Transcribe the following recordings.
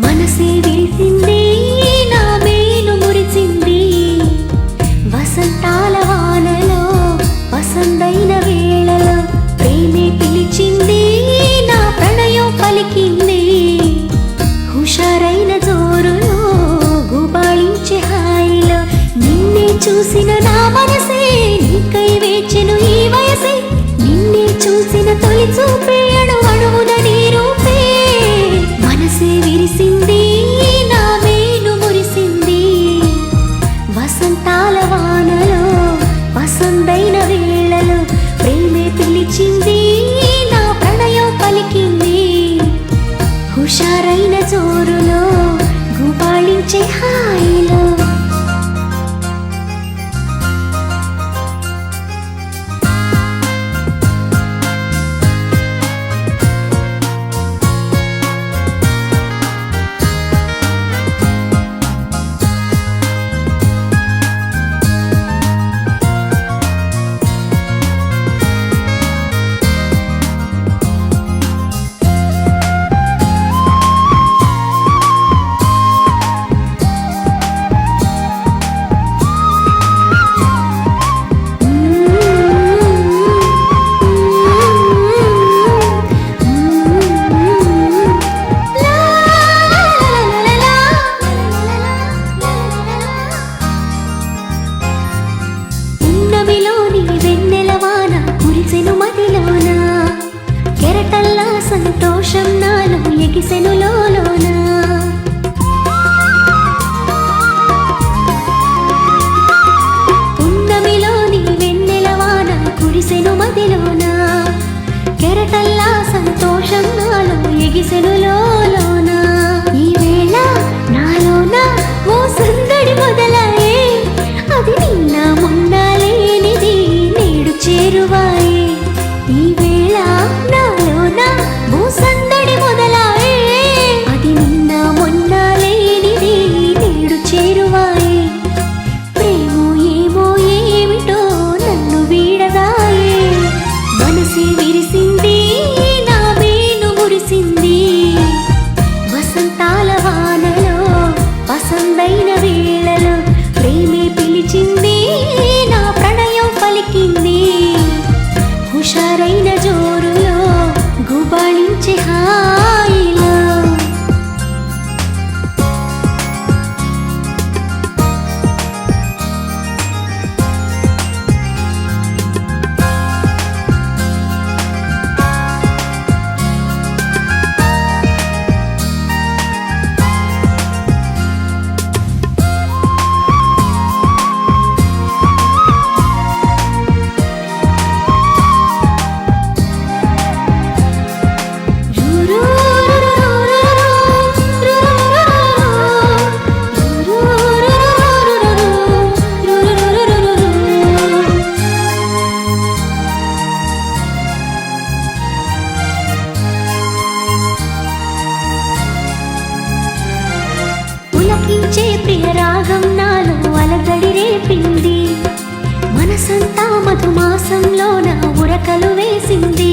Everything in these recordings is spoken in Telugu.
మనసే విరిసింది నా మేలు మురిసింది వసంతాల వానలో వసంతైన వేళలో ప్రేమే పిలిచింది నా ప్రణయం పలికింది హుషారైన జోరులో గుబాళించే హాయిలో నిన్నే చూసిన నా మనసే నీకై వేచెను ఈ వయసే నిన్నే చూసిన తొలి చూపే అణువణువున నీ రూపే మనసే విరిసింది నా మేలు మురిసింది వసంతాల వానలో వసంతైన వేళలో ప్రేమే పిలిచింది నా ప్రణయం పలికింది హుషారైన జోరులో గుబాళించే హాయిలో కెరటల్లా సంతోషం నాలో ఎగిసెను లోలోన పున్నమిలోని వెన్నెలవాన కురిసెను మదిలోన కెరటల్లా సంతోషం నాలో ఎగిసెను లోలోన ఈ వేళ నాలోన ఓ సందడి మొదలాయే అది నిన్న మొన్న లేనిది నేడు చేరువాయే ఈ వేళ నాలోన ఓ సందడి మొదలాయే అది నిన్న మొన్న లేనిది నేడు చేరువాయే ప్రేమో ఏమో ఏమిటో నన్ను వీడదాయే మనసే విరిసింది నా మేలు మురిసింది వసంతాల వానలో వసంతైన వేళలో ప్రేమే పిలిచింది నా ప్రణయం పలికింది హుషారైన జోరులో గుబాళించే హాయిలో పులకించే ప్రియ రాగం నాలో అలజడి రేపింది మనసంతా మధుమాసంలో నా ఉరకలు వేసింది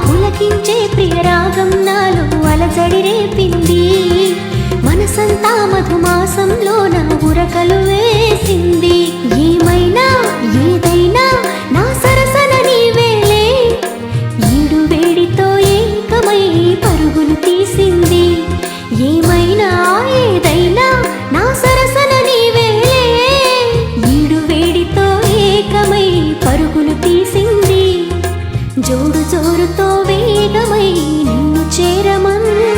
పులకించే ప్రియ రాగం నాలో అలజడి రేపింది మనసంతా మధుమాసంలో నా ఉరకలు వేసింది ఏమైనా ఏదైనా నా సరసన నీవేలే ఈడు వేడితో ఏకమై పరుగులు తీసింది ఏమైనా ఏదైనా నా సరసన నీవేలే ఈడు వేడితో ఏకమై పరుగులు తీసింది జోడు జోరుతో వేగమై నిన్ను చేరమంది